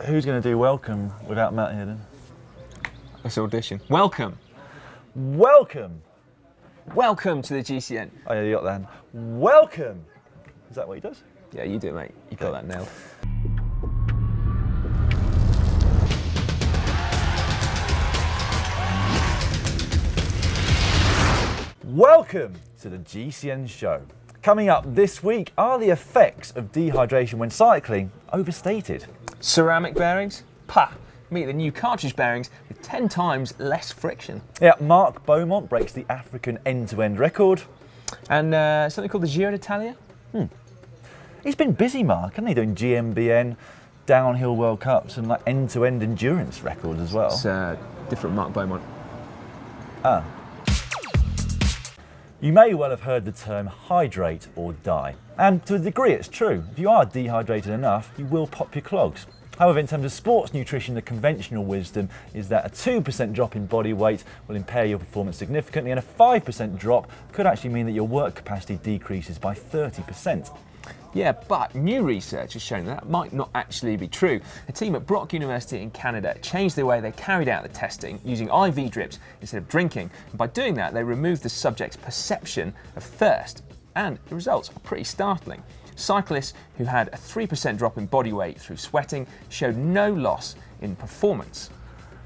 Who's going to do welcome without Matt here then? Let's audition. Welcome. Welcome. Welcome to the GCN. Oh yeah, you got that. Welcome. Is that what he does? Yeah, you do, mate. You got that nailed. Welcome to the GCN Show. Coming up this week, are the effects of dehydration when cycling overstated? Ceramic bearings? Pah! Meet the new cartridge bearings with 10 times less friction. Yeah, Mark Beaumont breaks the African end-to-end record. And something called the Giro d'Italia? He's been busy, Mark, hasn't he, doing GMBN, downhill World Cups and like end-to-end endurance records as well. It's different Mark Beaumont. Ah. You may well have heard the term hydrate or die. And to a degree it's true. If you are dehydrated enough, you will pop your clogs. However, in terms of sports nutrition, the conventional wisdom is that a 2% drop in body weight will impair your performance significantly, and a 5% drop could actually mean that your work capacity decreases by 30%. Yeah, but new research has shown that might not actually be true. A team at Brock University in Canada changed the way they carried out the testing using IV drips instead of drinking. And by doing that, they removed the subject's perception of thirst. And the results are pretty startling. Cyclists who had a 3% drop in body weight through sweating showed no loss in performance.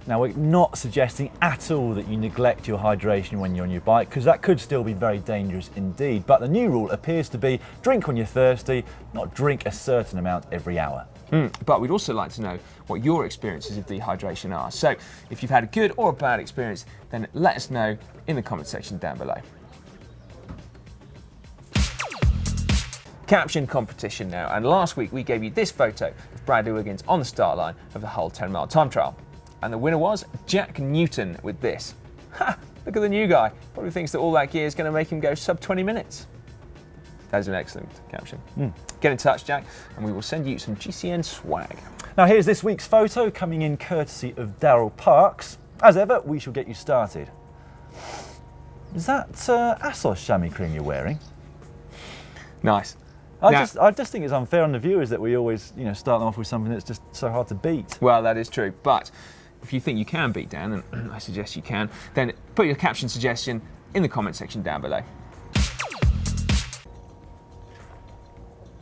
Now, we're not suggesting at all that you neglect your hydration when you're on your bike, because that could still be very dangerous indeed. But the new rule appears to be drink when you're thirsty, not drink a certain amount every hour. But we'd also like to know what your experiences of dehydration are. So if you've had a good or a bad experience, then let us know in the comment section down below. Caption competition now, and last week we gave you this photo of Bradley Wiggins on the start line of the Hull 10-mile time trial. And the winner was Jack Newton with this. Ha! Look at the new guy. Probably thinks that all that gear is going to make him go sub 20 minutes. That is an excellent caption. Get in touch, Jack, and we will send you some GCN swag. Now here's this week's photo coming in courtesy of Daryl Parks. As ever, we shall get you started. Is that Assos chamois cream you're wearing? Nice. I just think it's unfair on the viewers that we always, start them off with something that's just so hard to beat. Well, that is true, but if you think you can beat Dan, and I suggest you can, then put your caption suggestion in the comment section down below.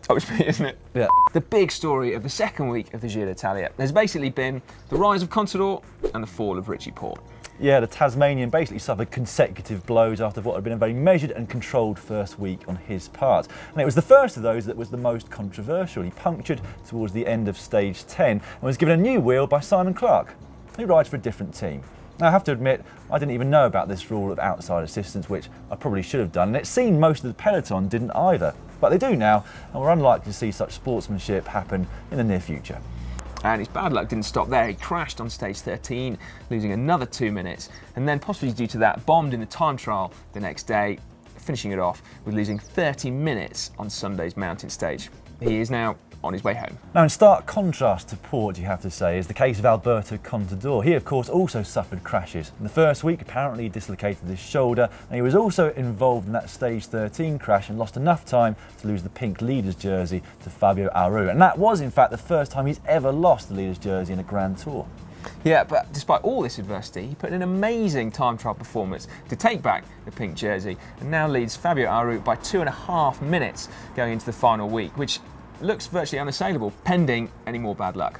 Oh, it's me, isn't it? Yeah. The big story of the second week of the Giro d'Italia has basically been the rise of Contador and the fall of Richie Porte. Yeah, the Tasmanian basically suffered consecutive blows after what had been a very measured and controlled first week on his part. And it was the first of those that was the most controversial. He punctured towards the end of stage 10 and was given a new wheel by Simon Clark, who rides for a different team. Now, I have to admit, I didn't even know about this rule of outside assistance, which I probably should have done, and it seemed most of the peloton didn't either. But they do now, and we're unlikely to see such sportsmanship happen in the near future. And his bad luck didn't stop there. He crashed on stage 13, losing another 2 minutes, and then possibly due to that, bombed in the time trial the next day, finishing it off with losing 30 minutes on Sunday's mountain stage. He is now on his way home. Now, in stark contrast to Porte, you have to say, is the case of Alberto Contador. He, of course, also suffered crashes. In the first week, apparently he dislocated his shoulder, and he was also involved in that stage 13 crash and lost enough time to lose the pink leader's jersey to Fabio Aru. And that was, in fact, the first time he's ever lost the leader's jersey in a Grand Tour. Yeah, but despite all this adversity, he put in an amazing time trial performance to take back the pink jersey, and now leads Fabio Aru by 2.5 minutes going into the final week, which looks virtually unassailable, pending any more bad luck.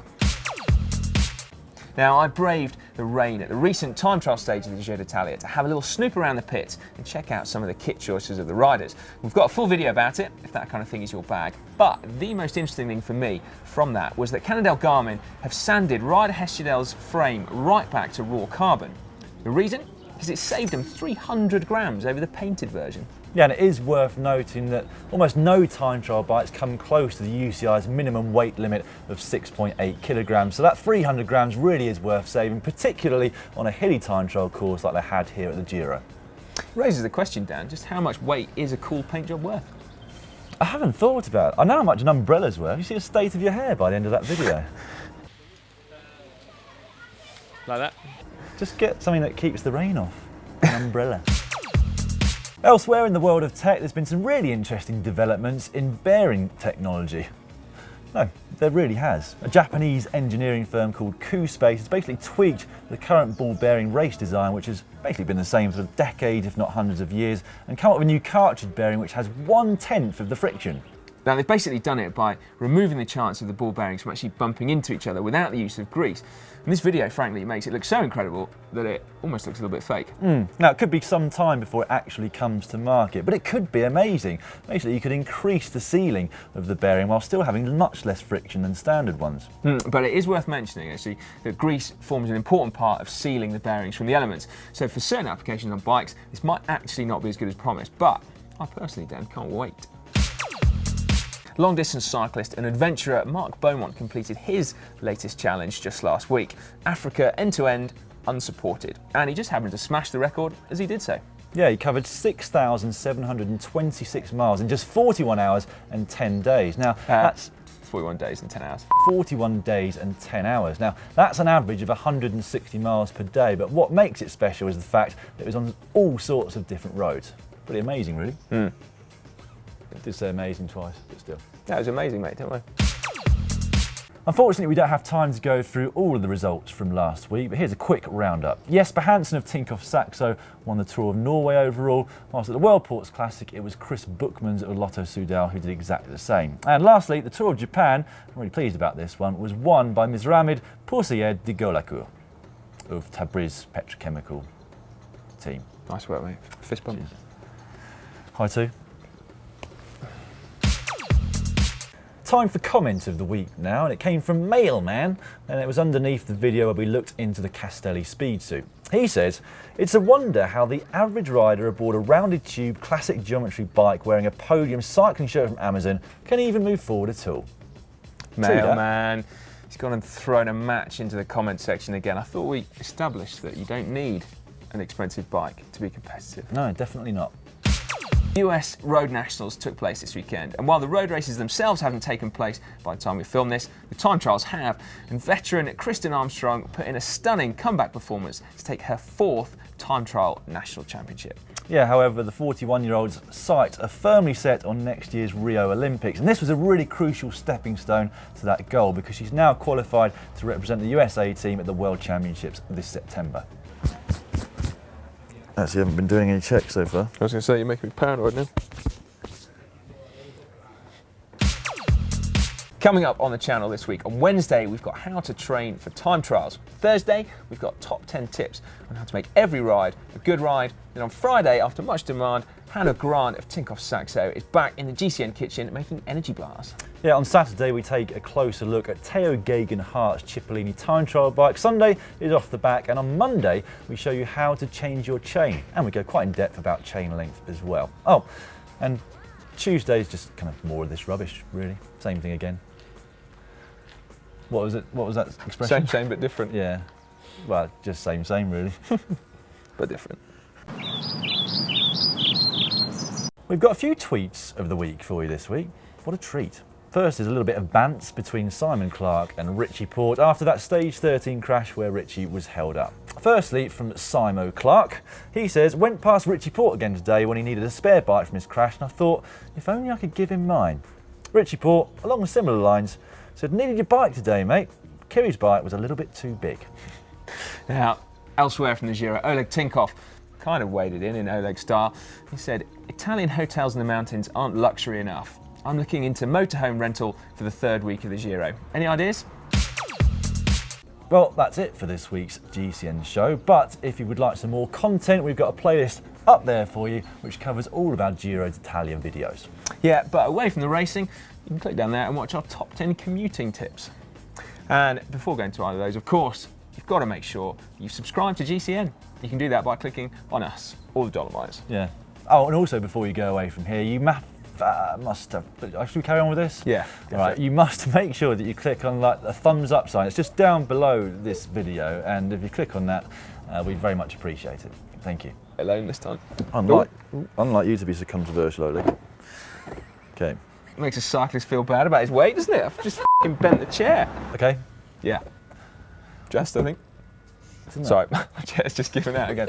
Now, I braved the rain at the recent time trial stage of the Giro d'Italia to have a little snoop around the pits and check out some of the kit choices of the riders. We've got a full video about it, if that kind of thing is your bag. But the most interesting thing for me from that was that Cannondale Garmin have sanded Ryder Hesjedal's frame right back to raw carbon. The reason? Because it saved them 300 grams over the painted version. Yeah, and it is worth noting that almost no time trial bikes come close to the UCI's minimum weight limit of 6.8 kilograms. So that 300 grams really is worth saving, particularly on a hilly time trial course like they had here at the Giro. It raises the question, Dan, just how much weight is a cool paint job worth? I haven't thought about it. I know how much an umbrella's worth. You see the state of your hair by the end of that video. Like that? Just get something that keeps the rain off. An umbrella. Elsewhere in the world of tech, there's been some really interesting developments in bearing technology. No, there really has. A Japanese engineering firm called Q-Space has basically tweaked the current ball bearing race design, which has basically been the same for decades, if not hundreds of years, and come up with a new cartridge bearing which has 1/10 of the friction. Now, they've basically done it by removing the chance of the ball bearings from actually bumping into each other without the use of grease. And this video, frankly, makes it look so incredible that it almost looks a little bit fake. Now, it could be some time before it actually comes to market, but it could be amazing. Basically, you could increase the sealing of the bearing while still having much less friction than standard ones. But it is worth mentioning, actually, that grease forms an important part of sealing the bearings from the elements. So for certain applications on bikes, this might actually not be as good as promised, but I personally, Dan, can't wait. Long-distance cyclist and adventurer Mark Beaumont completed his latest challenge just last week, Africa end-to-end unsupported, and he just happened to smash the record as he did so. Yeah, he covered 6,726 miles in just 41 hours and 10 days. Now, that's 41 days and 10 hours. 41 days and 10 hours. Now, that's an average of 160 miles per day, but what makes it special is the fact that it was on all sorts of different roads. Pretty amazing, really. I did say amazing twice, but still. That was amazing, mate, don't worry. Unfortunately, we don't have time to go through all of the results from last week, but here's a quick roundup. Jesper Hansen of Tinkoff Saxo won the Tour of Norway overall, whilst at the World Ports Classic, it was Chris Bookmans of Lotto Soudal who did exactly the same. And lastly, the Tour of Japan, I'm really pleased about this one, was won by Mizramid Poursaïed de Golacourt of Tabriz Petrochemical team. Nice work, mate. Fist bump. Cheers. Hi, too. Time for comment of the week now, and it came from Mailman, and it was underneath the video where we looked into the Castelli speed suit. He says, "It's a wonder how the average rider aboard a rounded tube classic geometry bike wearing a podium cycling shirt from Amazon can even move forward at all." Mailman, he's gone and thrown a match into the comment section again. I thought we established that you don't need an expensive bike to be competitive. No, definitely not. US Road Nationals took place this weekend, and while the road races themselves haven't taken place by the time we film this, the time trials have, and veteran Kristin Armstrong put in a stunning comeback performance to take her 4th time trial national championship. Yeah, however, the 41-year-old's sights are firmly set on next year's Rio Olympics, and this was a really crucial stepping stone to that goal because she's now qualified to represent the USA team at the World Championships this September. Actually, haven't been doing any checks so far. I was going to say, you're making me paranoid now. Coming up on the channel this week, on Wednesday, we've got how to train for time trials. Thursday, we've got top 10 tips on how to make every ride a good ride. And on Friday, after much demand, Hannah Grant of Tinkoff Saxo is back in the GCN kitchen making energy bars. Yeah, on Saturday we take a closer look at Theo Geoghegan-Hart's Cipollini time trial bike. Sunday is off the back, and on Monday we show you how to change your chain, and we go quite in depth about chain length as well. Oh, and Tuesday is just kind of more of this rubbish, really. Same thing again. What was it? What was that expression? Same but different. Yeah. Well, just same, really. But different. We've got a few tweets of the week for you this week. What a treat. First is a little bit of bants between Simon Clark and Richie Porte after that stage 13 crash where Richie was held up. Firstly, from Simo Clark, he says, "Went past Richie Porte again today when he needed a spare bike from his crash, and I thought, if only I could give him mine." Richie Porte, along similar lines, said, "Needed your bike today, mate. Kiri's bike was a little bit too big." Now, elsewhere from the Giro, Oleg Tinkoff kind of waded in Oleg style. He said, "Italian hotels in the mountains aren't luxury enough. I'm looking into motorhome rental for the 3rd week of the Giro. Any ideas?" Well, that's it for this week's GCN show, but if you would like some more content, we've got a playlist up there for you which covers all of our Giro d'Italia videos. Yeah, but away from the racing, you can click down there and watch our top 10 commuting tips. And before going to either of those, of course, you've got to make sure you've subscribed to GCN. You can do that by clicking on us, or the Dolomites. Yeah. Oh, and also before you go away from here, you must have. Should we carry on with this? Yeah. All right. You must make sure that you click on like the thumbs up sign. It's just down below this video, and if you click on that, we very much appreciate it. Thank you. Alone this time. Unlike you to be so controversial, Oleg. Okay. Makes a cyclist feel bad about his weight, doesn't it? I've just f***ing bent the chair. Okay. Yeah. Just, I think. Sorry, my chair's just given out again.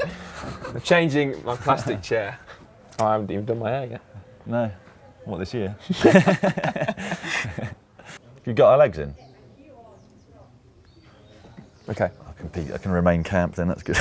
I'm changing my plastic chair. Oh, I haven't even done my hair yet. No. What, this year? You got our legs in? Okay. I can remain camp then, that's good.